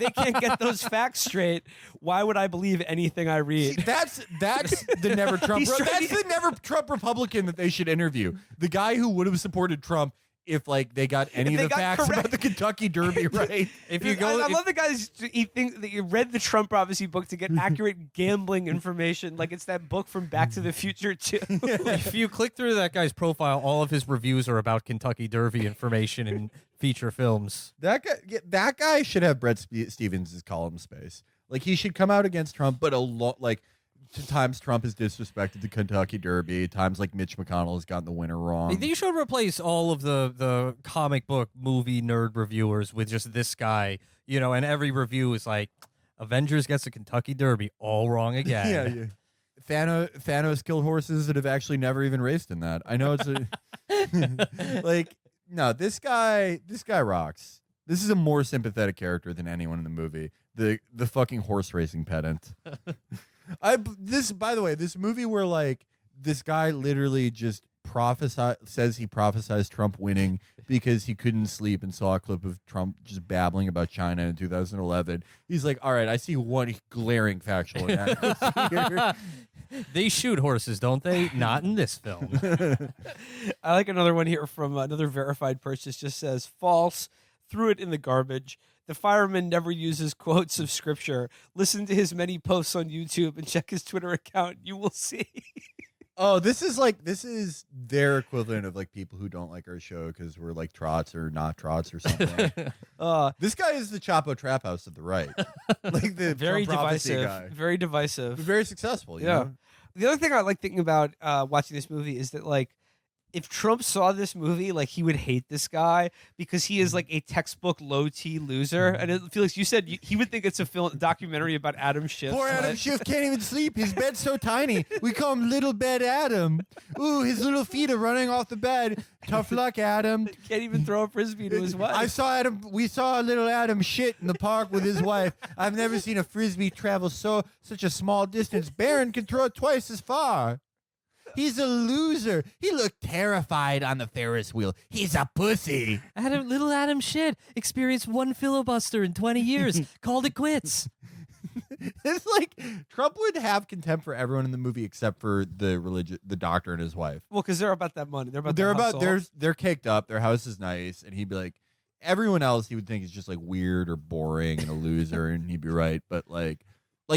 they can't get those facts straight, why would I believe anything I read? See, that's the never Trump. That's the never Trump Republican that they should interview. The guy who would have supported Trump if like they got any of the facts about the Kentucky Derby right. If you go, I love the guys. He thinks that you read the Trump prophecy book to get accurate gambling information, like it's that book from Back to the Future too. If you click through that guy's profile, all of his reviews are about Kentucky Derby information and feature films. That guy should have Brett Stevens' column space. Like he should come out against Trump, but a lot like. Times Trump has disrespected the Kentucky Derby. Times like Mitch McConnell has gotten the winner wrong. They should replace all of the comic book movie nerd reviewers with just this guy, and every review is like, Avengers gets the Kentucky Derby all wrong again. Yeah. Thanos killed horses that have actually never even raced in that. I know it's like, no, this guy rocks. This is a more sympathetic character than anyone in the movie. The fucking horse racing pedant. By the way, this movie where like this guy literally just says he prophesized Trump winning because he couldn't sleep and saw a clip of Trump just babbling about China in 2011. He's like, all right, I see one glaring factual inaccuracy here. They shoot horses, don't they? Not in this film. I like another one here from another verified purchase. Just says false. Threw it in the garbage. The fireman never uses quotes of scripture. Listen to his many posts on YouTube and check his Twitter account. You will see. Oh, this is their equivalent of like people who don't like our show because we're like trots or not trots or something. This guy is the Chapo Trap House of the right, like the very Trump prophecy divisive, guy. very divisive, But very successful. You yeah. know? The other thing I like thinking about watching this movie is that like, if Trump saw this movie, like he would hate this guy because he is like a textbook low T loser. And Felix, you said he would think it's a documentary about Adam Schiff. Poor Adam Schiff can't even sleep. His bed's so tiny. We call him Little Bed Adam. Ooh, his little feet are running off the bed. Tough luck, Adam. Can't even throw a frisbee to his wife. We saw little Adam shit in the park with his wife. I've never seen a frisbee travel such a small distance. Barron can throw it twice as far. He's a loser. He looked terrified on the Ferris wheel. He's a pussy. Little Adam shit. Experienced one filibuster in 20 years. Called it quits. It's like Trump would have contempt for everyone in the movie except for the doctor and his wife. Well, because they're about that money. They're caked up. Their house is nice, and he'd be like, everyone else he would think is just like weird or boring and a loser, and he'd be right. But like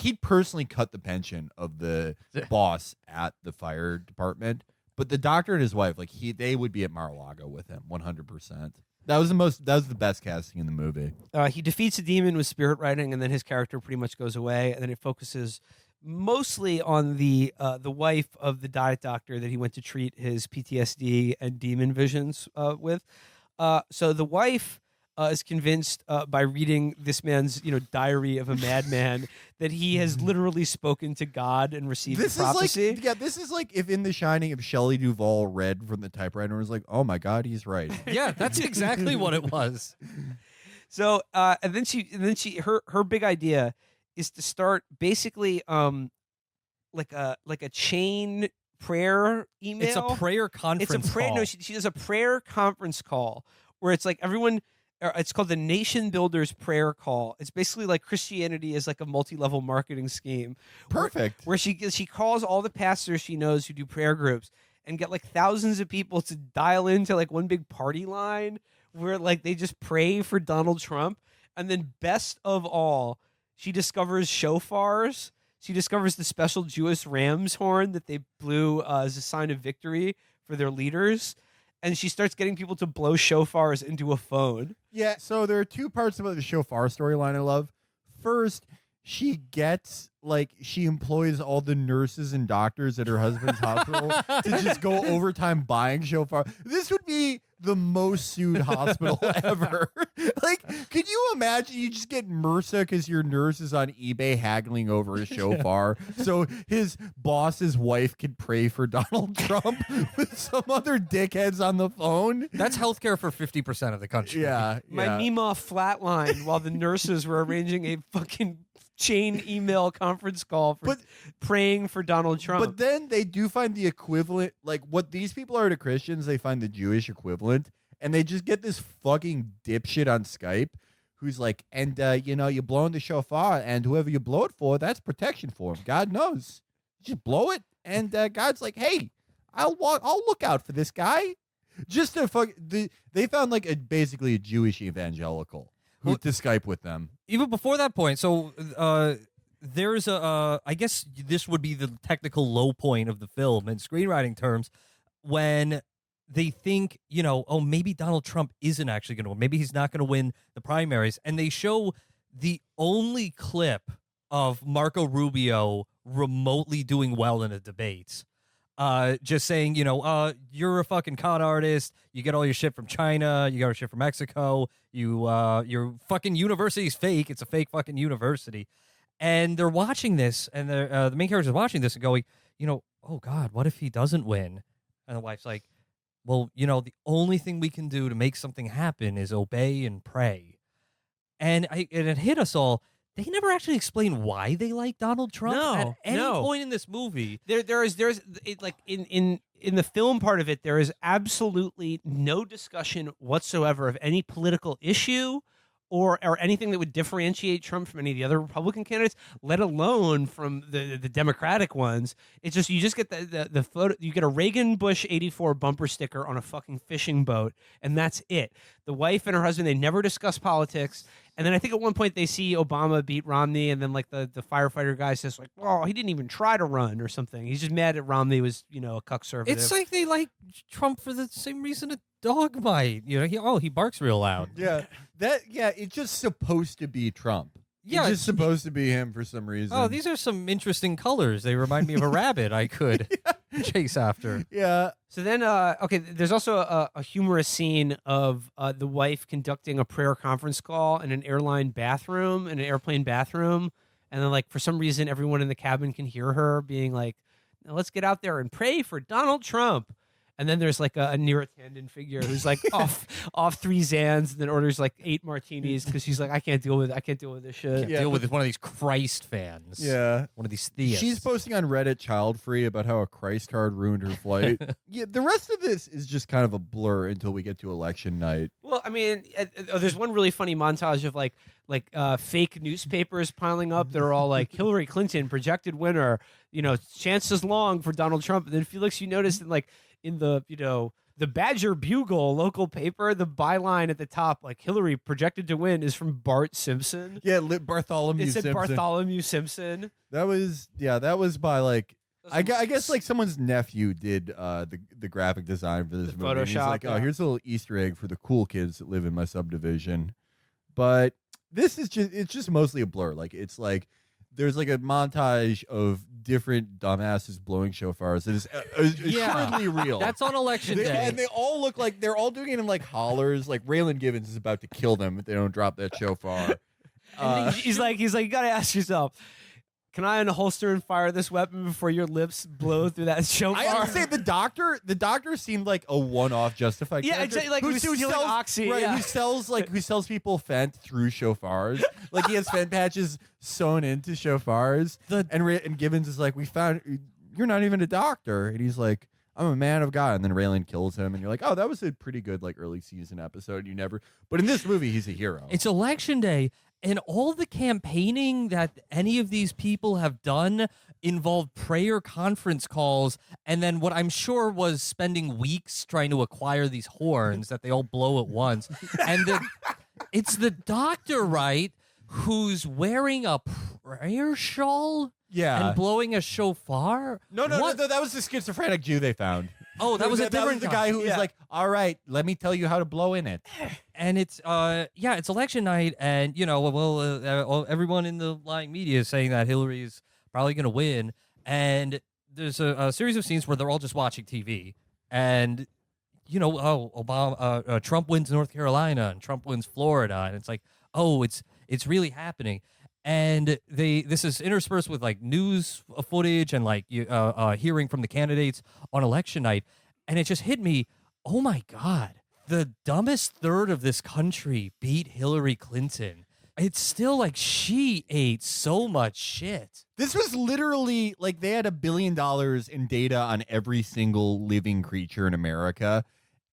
he'd personally cut the pension of the boss at the fire department, but the doctor and his wife, like they would be at Mar-a-Lago with him 100%. That was the best casting in the movie. He defeats a demon with spirit writing, and then his character pretty much goes away, and then it focuses mostly on the wife of the diet doctor that he went to treat his PTSD and demon visions with. So the wife is convinced by reading this man's, diary of a madman that he has literally spoken to God and received the prophecy. This is like if in The Shining, if Shelley Duvall read from the typewriter and was like, "Oh my God, he's right." Yeah, that's exactly what it was. So, and then her big idea is to start basically like a chain prayer email. It's a prayer conference call. No, she does a prayer conference call where it's like everyone. It's called the Nation Builders Prayer Call. It's basically like Christianity is like a multi-level marketing scheme. Perfect. Where she calls all the pastors she knows who do prayer groups and get like thousands of people to dial into like one big party line where like they just pray for Donald Trump. And then best of all, she discovers shofars. She discovers the special Jewish ram's horn that they blew as a sign of victory for their leaders. And she starts getting people to blow shofars into a phone. Yeah, so there are two parts about the shofar storyline I love. First, she employs all the nurses and doctors at her husband's hospital to just go overtime buying shofar. This would be the most sued hospital ever. Like, could you imagine you just get MRSA because your nurse is on eBay haggling over a shofar so his boss's wife could pray for Donald Trump with some other dickheads on the phone? That's healthcare for 50% of the country. Yeah. My Mima flatlined while the nurses were arranging a fucking chain email conference call for praying for Donald Trump. But then they do find the equivalent, like what these people are to Christians, they find the Jewish equivalent, and they just get this fucking dipshit on Skype who's like, and you're blowing the shofar, and whoever you blow it for, that's protection for him. God knows. Just blow it, and God's like, hey, I'll look out for this guy. Just to fuck. They found like basically a Jewish evangelical who to Skype with them. Even before that point, so there's I guess this would be the technical low point of the film in screenwriting terms, when they think, oh, maybe Donald Trump isn't actually going to win. Maybe he's not going to win the primaries. And they show the only clip of Marco Rubio remotely doing well in a debate. Just saying, you're a fucking con artist. You get all your shit from China. You got your shit from Mexico. Your fucking university's fake. It's a fake fucking university. And they're watching this, and the main character's watching this and going, oh God, what if he doesn't win? And the wife's like, well, the only thing we can do to make something happen is obey and pray. And it hit us all. They never actually explain why they like Donald Trump at any point in this movie. There's like in the film part of it, there is absolutely no discussion whatsoever of any political issue or anything that would differentiate Trump from any of the other Republican candidates, let alone from the Democratic ones. It's just you just get the photo. You get a Reagan Bush '84 bumper sticker on a fucking fishing boat, and that's it. The wife and her husband, they never discuss politics. And then I think at one point they see Obama beat Romney, and then like the firefighter guy says like, "Oh, he didn't even try to run" or something. He's just mad at Romney was a cuck conservative. It's like they like Trump for the same reason a dog might. He barks real loud. Yeah, it's just supposed to be Trump. Yeah, it's just supposed to be him for some reason. Oh, these are some interesting colors. They remind me of a rabbit I could chase after. Yeah. So then, there's also a humorous scene of the wife conducting a prayer conference call in an airplane bathroom, and then like for some reason everyone in the cabin can hear her being like, "Now let's get out there and pray for Donald Trump." And then there's like a near attendant figure who's like off 3 Xans and then orders like 8 martinis because she's like, I can't deal with this shit. Deal with one of these Christ fans. Yeah. One of these theists. She's posting on Reddit Child Free about how a Christ card ruined her flight. Yeah, the rest of this is just kind of a blur until we get to election night. Well, I mean, there's one really funny montage of like fake newspapers piling up that are all like Hillary Clinton projected winner, chances long for Donald Trump. And then Felix, you noticed in the Badger Bugle local paper, the byline at the top, like Hillary projected to win, is from Bart Simpson. Yeah, Bartholomew It said Simpson. Bartholomew Simpson. That was by like I guess like someone's nephew did the graphic design for this movie. And he's Photoshop, like, oh, here's a little Easter egg for the cool kids that live in my subdivision. But it's just mostly a blur. Like it's like there's like a montage of different dumbasses blowing shofars. It is assuredly real. That's on election day. And they all look like they're all doing it in like hollers. Like Raylan Givens is about to kill them if they don't drop that shofar. He's like, you gotta ask yourself, can I unholster and fire this weapon before your lips blow through that shofar? I have to say the doctor seemed like a one-off justified character. Exactly. Like who sells oxy, right? yeah. Who sells people Fent through shofars. Like he has Fent patches sewn into shofars. And Gibbons is like, we found you're not even a doctor, and he's like, I'm a man of God, and then Raylan kills him, and you're like, oh, that was a pretty good like early season episode. But in this movie, he's a hero. It's election day. And all the campaigning that any of these people have done involved prayer conference calls, and then what I'm sure was spending weeks trying to acquire these horns that they all blow at once. And it's the doctor, right, who's wearing a prayer shawl? Yeah. And blowing a shofar? No, that was the schizophrenic Jew they found. Oh, that was a different the guy who was like, all right, let me tell you how to blow in it. And it's it's election night, and everyone in the lying media is saying that Hillary is probably going to win, and there's a series of scenes where they're all just watching TV, and Obama, Trump wins North Carolina, and Trump wins Florida, and it's like, oh, it's really happening. And this is interspersed with like news footage and like hearing from the candidates on election night, and it just hit me. Oh my God, the dumbest third of this country beat Hillary Clinton. It's still like she ate so much shit. This was literally like they had $1 billion in data on every single living creature in America,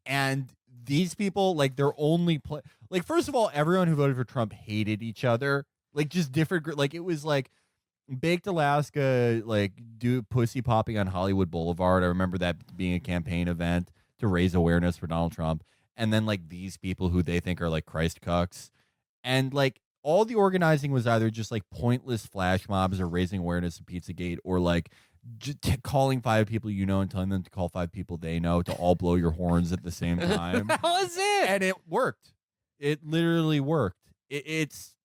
and these people, like, they're only like, first of all, everyone who voted for Trump hated each other, like, just different. Like, it was like Baked Alaska, like, do pussy popping on Hollywood Boulevard. I remember that being a campaign event to raise awareness for Donald Trump. And then, like, these people who they think are like Christ cucks, and like all the organizing was either just like pointless flash mobs or raising awareness of Pizzagate, or like calling 5 people you know and telling them to call 5 people they know to all blow your horns at the same time. That was it. And it worked. It literally worked. It's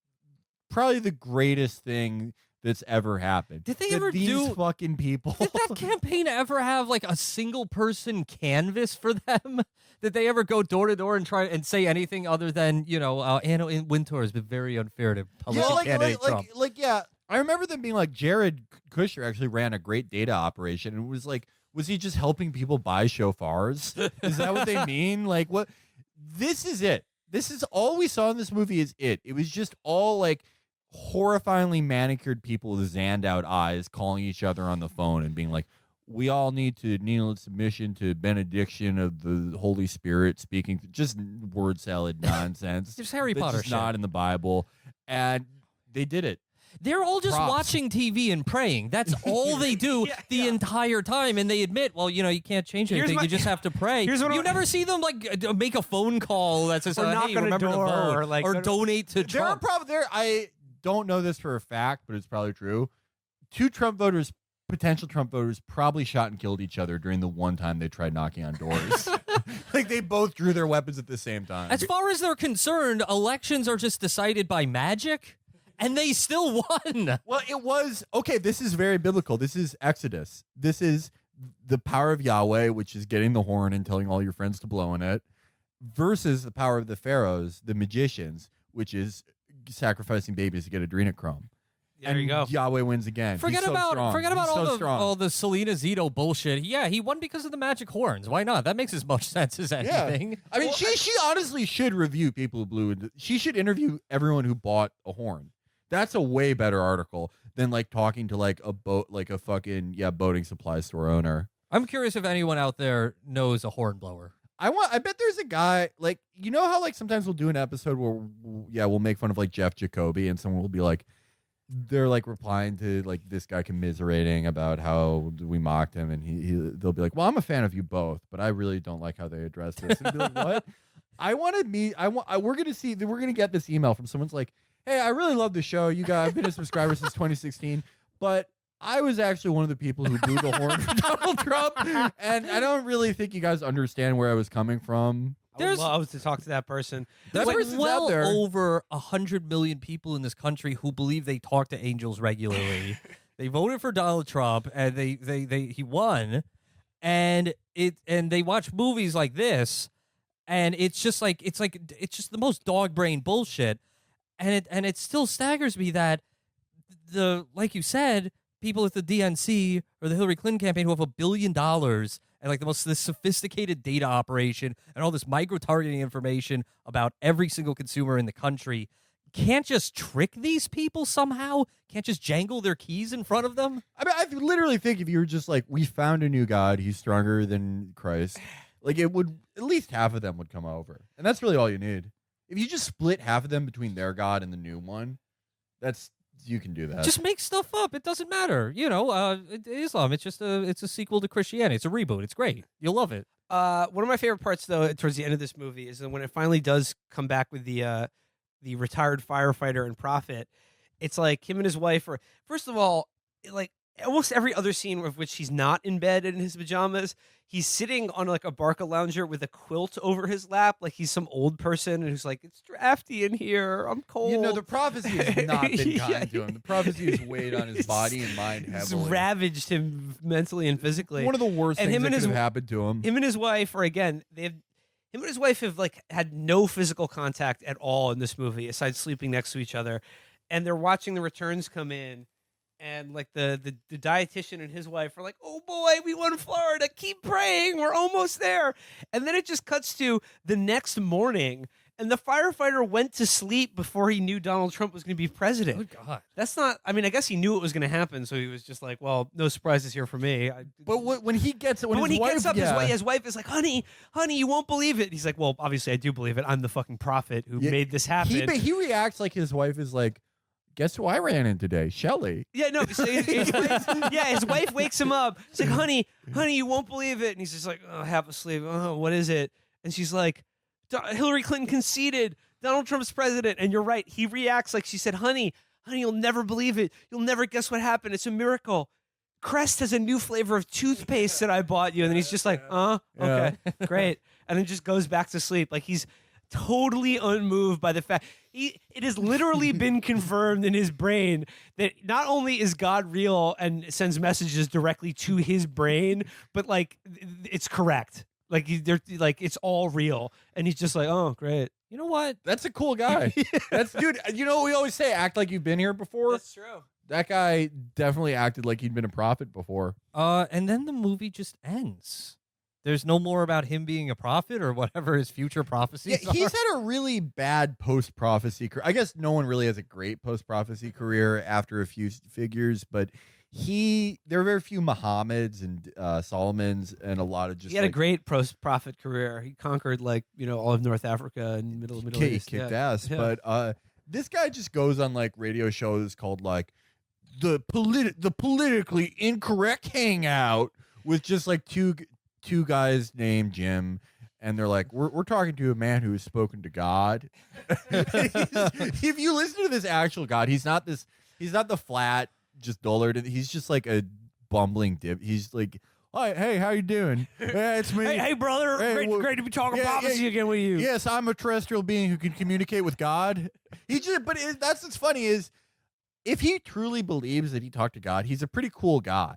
probably the greatest thing that's ever happened. Did they that ever these do fucking people? Did that campaign ever have like a single person canvas for them? Did they ever go door to door and try and say anything other than, Anna Wintour has been very unfair to publicity candidate Trump? Yeah. I remember them being like, Jared Kushner actually ran a great data operation, and it was like, was he just helping people buy shofars? Is that what they mean? Like, what? This is it. This is all we saw in this movie. Is it? It was just all like horrifyingly manicured people with zanned out eyes calling each other on the phone and being like, we all need to kneel in submission to benediction of the Holy Spirit, speaking just word salad nonsense. There's Harry that's Potter just shit. not in the Bible. And they did it. They're all just Props. watching TV and praying. That's all they do the entire time. And they admit, well, you can't change anything. You just have to pray. You never see them like make a phone call that says, Or knock hey, on a remember to door, vote, or donate to There are Trump. probably I don't know this for a fact, but it's probably true. 2 Trump voters, potential Trump voters, probably shot and killed each other during the one time they tried knocking on doors. Like, they both drew their weapons at the same time. As far as they're concerned, elections are just decided by magic, and they still won. Well, it was okay. This is very biblical. This is Exodus. This is the power of Yahweh, which is getting the horn and telling all your friends to blow in it, versus the power of the pharaohs, the magicians, which is sacrificing babies to get adrenochrome. There you go. Yahweh wins again. Forget He's so about strong. forget about He's all the Selena Zito bullshit. Yeah, he won because of the magic horns. Why not? That makes as much sense as anything. I mean, she honestly should review people who blew. She should interview everyone who bought a horn. That's a way better article than like talking to like a fucking boating supply store owner. I'm curious if anyone out there knows a horn blower. I bet there's a guy, like, you know how like sometimes we'll do an episode where we'll make fun of like Jeff Jacoby, and someone will be like, they're like replying to like this guy commiserating about how we mocked him, and they'll be like, well, I'm a fan of you both, but I really don't like how they address this. And be like, what? We're gonna get this email from someone's like, hey, I really love the show. I've been a subscriber since 2016, but I was actually one of the people who blew the horn for Donald Trump, and I don't really think you guys understand where I was coming from. I would love to talk to that person. That There's person's well out there. over 100 million people in this country who believe they talk to angels regularly. They voted for Donald Trump, and he won, and they watch movies like this, and it's just the most dog brain bullshit, and it still staggers me that like you said, people at the DNC or the Hillary Clinton campaign who have $1 billion and like this sophisticated data operation and all this micro-targeting information about every single consumer in the country can't just trick these people somehow? Can't just jangle their keys in front of them? I mean, I literally think if you were just like, we found a new God, he's stronger than Christ, like it would, at least half of them would come over. And that's really all you need. If you just split half of them between their God and the new one, you can do that. Just make stuff up. It doesn't matter. Islam, it's just it's a sequel to Christianity. It's a reboot. It's great. You'll love it. One of my favorite parts, though, towards the end of this movie is when it finally does come back with the retired firefighter and prophet. It's like him and his wife are, first of all, like almost every other scene of which he's not in bed in his pajamas, he's sitting on like a Barca lounger with a quilt over his lap, like he's some old person who's like, it's drafty in here, I'm cold. The prophecy has not been kind to him. The prophecy has weighed on his body and mind heavily. It's ravaged him mentally and physically. One of the worst things that could have happened to him. Him and his wife are, again, him and his wife have like had no physical contact at all in this movie, aside sleeping next to each other. And they're watching the returns come in. And like the dietitian and his wife are like, oh boy, we won Florida. Keep praying. We're almost there. And then it just cuts to the next morning. And the firefighter went to sleep before he knew Donald Trump was going to be president. Good God. That's not. I mean, I guess he knew it was going to happen, so he was just like, "Well, no surprises here for me." But when he gets But when his he wife, gets up, yeah. his wife is like, "Honey, you won't believe it." And he's like, "Well, obviously I do believe it. I'm the fucking prophet who Yeah, made this happen." He reacts like his wife is like, guess who I ran in today? Shelly. Yeah, no. So his wife wakes him up. She's like, honey, you won't believe it. And he's just like, oh, half asleep. Oh, what is it? And she's like, Hillary Clinton conceded. Donald Trump's president. And you're right. He reacts like she said, honey, you'll never believe it. You'll never guess what happened. It's a miracle. Crest has a new flavor of toothpaste that I bought you. And then he's just like, okay, great. And then just goes back to sleep. Like he's totally unmoved by the fact it has literally been confirmed in his brain that not only is God real and sends messages directly to his brain, but like it's correct. Like they're like it's all real, and he's just like, oh, great. You know what? That's a cool guy. That's dude. You know what we always say? Act like you've been here before. That's true. That guy definitely acted like he'd been a prophet before. And then the movie just ends. There's no more about him being a prophet or whatever his future prophecies Yeah, he's are. had a really bad post-prophecy career. I guess no one really has a great post-prophecy career after a few figures, but there are very few Muhammads and Solomons and a lot of just He had a great prophet career. He conquered all of North Africa and Middle East. Kicked Yeah. ass. Yeah. But this guy just goes on like radio shows called like the politically incorrect hangout with just like two guys named Jim, and they're like, we're talking to a man who has spoken to God. If you listen to this actual God, he's not the flat, just dullard. He's just like a bumbling dip. He's like, hey, how you doing? Hey, it's me. Hey, brother. Hey, great to be talking prophecy again with you. Yes, I'm a terrestrial being who can communicate with God. That's what's funny is, if he truly believes that he talked to God, he's a pretty cool guy.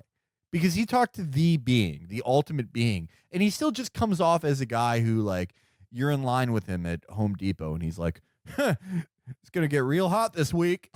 Because he talked to the being, the ultimate being, and he still just comes off as a guy who, like, you're in line with him at Home Depot, and he's like, it's going to get real hot this week.